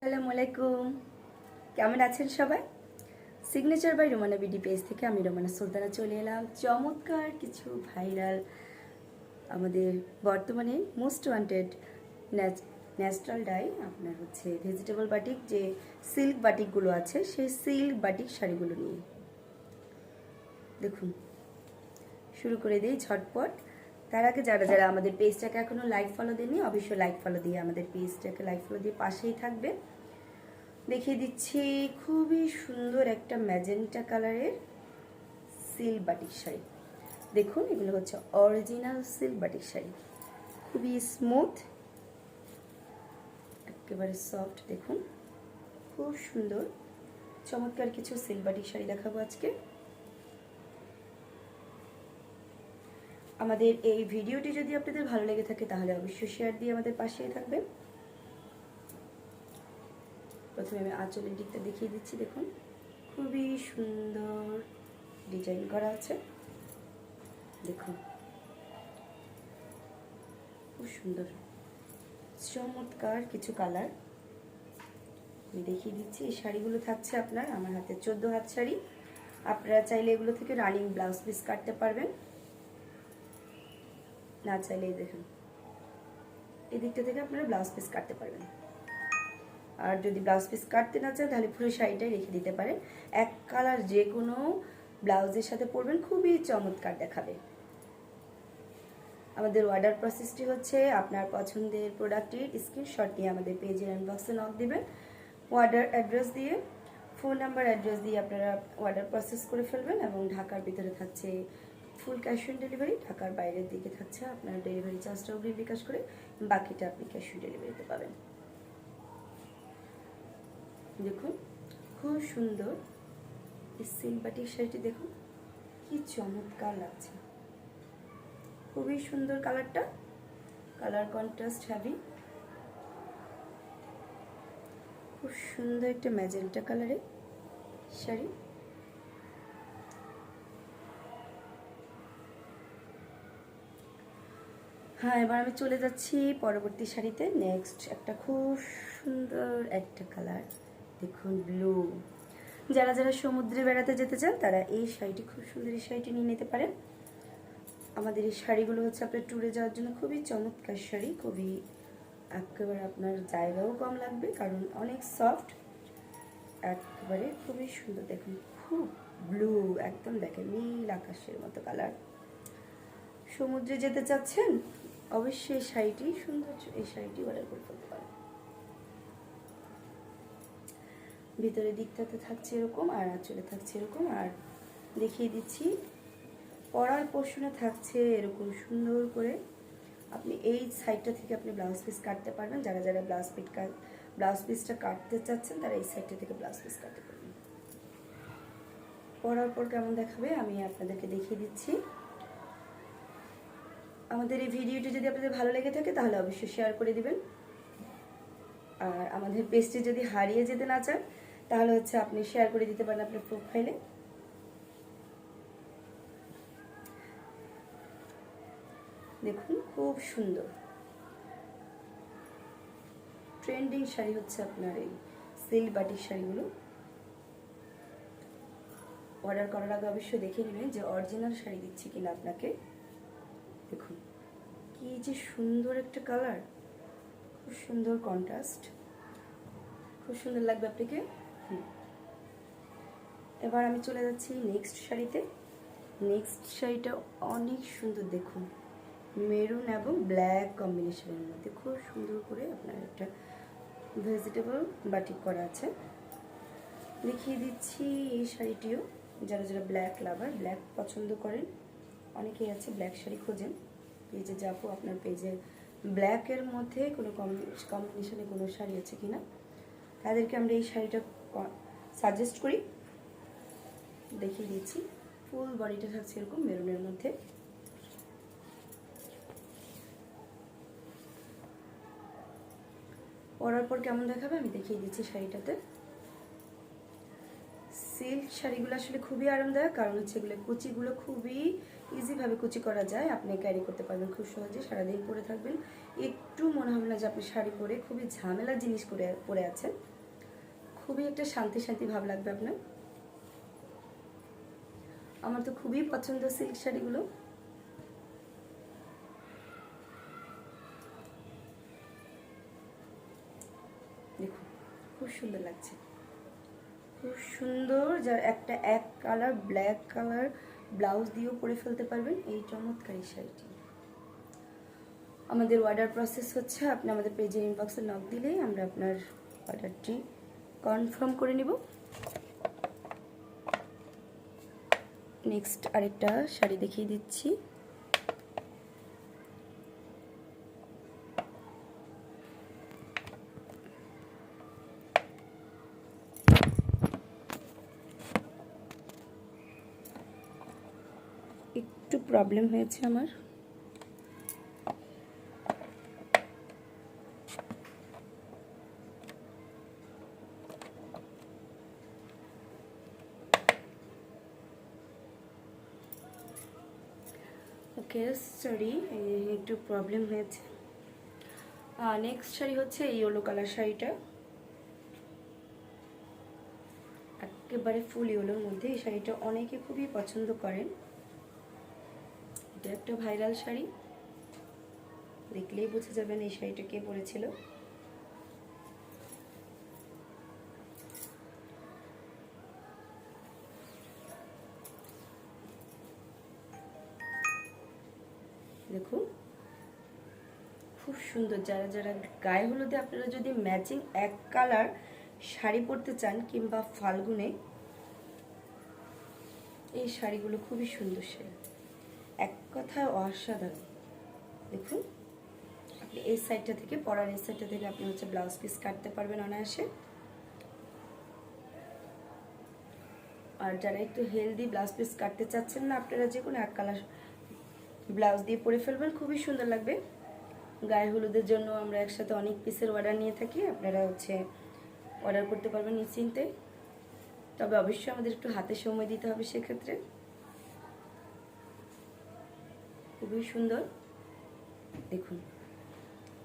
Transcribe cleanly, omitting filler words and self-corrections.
আসসালামু আলাইকুম, কেমন আছেন সবাই? Signature by Romana BD page থেকে আমি রোমানা সুলতানা চলে এলাম চমৎকার কিছু ভাইরাল আমাদের বর্তমানে মোস্ট ওয়ান্টেড ন্যাচারাল ডাই আপনার হচ্ছে ভেজিটেবল বাটিক, যে সিল্ক বাটিকগুলো আছে সেই সিল্ক বাটিক শাড়িগুলো নিয়ে দেখুন শুরু করে দিই ঝটপট। তার আগে যারা যারা আমাদের পেজটাকে এখনো লাইক ফলো দেননি অবশ্যই লাইক ফলো দিয়ে আমাদের পেজটাকে লাইক ফলো দিয়ে পাশেই থাকবে। দেখিয়ে দিচ্ছি খুবই সুন্দর একটা ম্যাজেন্টা কালারের সিল্ক বাটিক শাড়ি। দেখুন এগুলো হচ্ছে অরিজিনাল সিল্ক বাটিক শাড়ি, খুবই স্মুথ, একেবারে সফট। দেখুন খুব সুন্দর চমৎকার কিছু সিল্ক বাটিক শাড়ি দেখাবো আজকে। আমাদের এই ভিডিওটি যদি আপনাদের ভালো লেগে থাকে তাহলে অবশ্যই শেয়ার দিয়ে আমাদের পাশেই থাকবেন। প্রথমে আমি আঁচলের দিকটা দেখিয়ে দিচ্ছি। দেখুন খুবই সুন্দর ডিজাইন করা আছে, দেখুন খুব সুন্দর চমৎকার কিছু কালার আমি দেখিয়ে দিচ্ছি। এই শাড়িগুলো থাকছে আপনার আমার হাতে 14 হাত শাড়ি। আপনারা চাইলে এগুলো থেকে রানিং ব্লাউজ পিস কাটতে পারবেন, না চাইলে দেখুন এই দিকটা থেকে আপনারা ব্লাউজ পিস কাটতে পারবেন। আর যদি ব্লাউজ পিস কাটতে না চান তাহলে পুরো শাড়িটাই রেখে দিতে পারেন। এক কালার যে কোনো ব্লাউজের সাথে পরবেন, খুবই চমৎকার দেখাবে। আমাদের অর্ডার প্রসেসটি হচ্ছে আপনার পছন্দের প্রোডাক্টের স্ক্রিনশট নিয়ে আমাদের পেজের ইনবক্সে নক দিবেন। অর্ডার অ্যাড্রেস দিয়ে ফোন নাম্বার অ্যাড্রেস দিয়ে আপনারা অর্ডার প্রসেস করে ফেলবেন এবং ঢাকার ভিতরে থাকছে ফুল ক্যাশ অন ডেলিভারি, ঢাকার বাইরের দিকে থাকছে আপনার ডেলিভারি চার্জটা অগ্রিম বিকাশ করে, বাকিটা আপনি ক্যাশ অন ডেলিভারিতে পাবেন। দেখুন খুব সুন্দর এই সিল্ক বাটিক শাড়িটি, দেখুন কি চমৎকার লাগছে, খুবই সুন্দর কালারটা, কালার কন্ট্রাস্ট হ্যাভি, খুব সুন্দর একটা ম্যাজেন্টা কালারের শাড়ি। হ্যাঁ, এবার আমি চলে যাচ্ছি পরবর্তী শাড়িতে। নেক্সট একটা খুব সুন্দর একটা কালার, দেখুন ব্লু। যারা যারা সমুদ্রে বেড়াতে যেতে চান তারা এই শাড়িটি, খুব সুন্দর এই শাড়িটি নিয়ে নিতে পারেন। আমাদের এই শাড়িগুলো হচ্ছে আপনার ট্যুরে যাওয়ার জন্য খুবই চমৎকার শাড়ি, খুবই একেবারে আপনার জায়গাও কম লাগবে কারণ অনেক সফট, একেবারে খুবই সুন্দর। দেখুন খুব ব্লু, একদম দেখেন নীল আকাশের মতো কালার। সমুদ্রে যেতে চাচ্ছেন অবশ্যই এই শাড়িটি সুন্দর, এই শাড়িটি অর্ডার করে ফেলতে পারেন। ভিতরের দিকটাতে থাকছে এরকম আর আঁচলে থাকছে এরকম। আর দেখিয়ে দিচ্ছি পরার পোর্শনে থাকছে এরকম সুন্দর করে। আপনি এই সাইডটা থেকে আপনি ব্লাউজ পিস কাটতে পারবেন। যারা যারা ব্লাউজ পিসটা কাটতে চাচ্ছেন তারা এই সাইডটা থেকে ব্লাউজ পিস কাটতে পারবেন। পরার পর কেমন দেখাবে আমি আপনাদেরকে দেখিয়ে দিচ্ছি। আমাদের এই ভিডিওটি যদি আপনাদের ভালো লেগে থাকে তাহলে অবশ্যই শেয়ার করে দিবেন। আর আমাদের পেজটি যদি হারিয়ে যেতে না চান তাহলে হচ্ছে আপনি শেয়ার করে দিতে পারেন আপনার প্রোফাইলে। দেখুন খুব সুন্দর ট্রেন্ডিং শাড়ি হচ্ছে আপনার এই সিল্ক বাটিক শাড়িগুলো। অর্ডার করার আগে অবশ্যই দেখে নেবেন যে অরিজিনাল শাড়ি দিচ্ছি কিনা আপনাকে। দেখুন কি যে সুন্দর একটা কালার, খুব সুন্দর কন্ট্রাস্ট, খুব সুন্দর লাগবে আপনাকে। এবার আমি চলে যাচ্ছি নেক্সট শাড়িতে। নেক্সট শাড়িটা অনেক সুন্দর, দেখুন মেরুন এবং ব্ল্যাক কম্বিনেশনের মধ্যে খুব সুন্দর করে আপনার একটা ভেজিটেবল বাটিক করা আছে। দেখিয়ে দিচ্ছি এই শাড়িটিও। যারা যারা ব্ল্যাক লাভার, ব্ল্যাক পছন্দ করেন, অনেকেই আছে ব্ল্যাক শাড়ি খোঁজেন, পেজে যাবো আপনার পেজে ব্ল্যাকের মধ্যে কোনো কম্বিনেশনে কোনো শাড়ি আছে কিনা তাদেরকে আমরা এই শাড়িটা সাজেস্ট করি। দেখিয়ে দিচ্ছি ফুল বডিটা থাকছে এরকম মেরুনের মধ্যে। পরার পর কেমন দেখাবে আমি দেখিয়ে দিচ্ছি শাড়িটাতে। সিল্ক শাড়িগুলো আসলে খুবই আরামদায়ক, কারণ হচ্ছে এগুলো কুচিগুলো খুবই ইজিভাবে কুচি করা যায়, আপনি ক্যারি করতে পারবেন খুব সহজে, সারাদিন পরে থাকবেন, একটু মনে হবে না যে আপনি শাড়ি পরে খুবই ঝামেলার জিনিস পরে আছেন। খুবই একটা শান্তি শান্তি ভাব লাগবে আপনার। আমার তো খুবই পছন্দ সিল্ক শাড়িগুলো। দেখুন খুব সুন্দর লাগছে, খুব সুন্দর। যার একটা এক কালার ব্ল্যাক কালার ব্লাউজ দিয়েও পরে ফেলতে পারবেন এই চমৎকার এই শাড়িটি। আমাদের অর্ডার প্রসেস হচ্ছে, আপনি আমাদের পেজের ইনবক্সে নক দিলেই আমরা আপনার অর্ডারটি কনফার্ম করে নিব। নেক্সট আরেকটা শাড়ি দেখিয়ে দিচ্ছি। একটু প্রবলেম হয়েছে আমার। ওকে সরি, একটু প্রবলেম হয়েছে। নেক্সট শাড়ি হচ্ছে এই ইয়েলো কালার শাড়িটা, একেবারে ফুল ইয়েলোর মধ্যে। এই শাড়িটা অনেকে খুবই পছন্দ করেন। এটা একটা ভাইরাল শাড়ি, দেখলেই বোঝা যাবেন এই শাড়িটা কে পরেছিল। দেখুন খুব সুন্দর। যারা যারা গায়ে হলুদে আপনারা যদি ম্যাচিং এক কালার শাড়ি পরতে চান কিংবা ফাল্গুনে, এই শাড়িগুলো খুবই সুন্দর শাড়ি, এক কথায় অসাধারণ। দেখুন আপনি এই সাইডটা থেকে, পরার এই সাইডটা থেকে আপনি হচ্ছে ব্লাউজ পিস কাটতে পারবেন অনায়াসে। আর যারা একটু হেলদি ব্লাউজ পিস কাটতে চাচ্ছেন না, আপনারা যে কোনো এক কালার ব্লাউজ দিয়ে পরে ফেলবেন, খুবই সুন্দর লাগবে। গায়ে হলুদের জন্য আমরা একসাথে অনেক পিসের অর্ডার নিয়ে থাকি, আপনারা হচ্ছে অর্ডার করতে পারবেন নিশ্চিন্তে। তবে অবশ্যই আমাদের একটু হাতে সময় দিতে হবে সেক্ষেত্রে। খুবই সুন্দর দেখুন।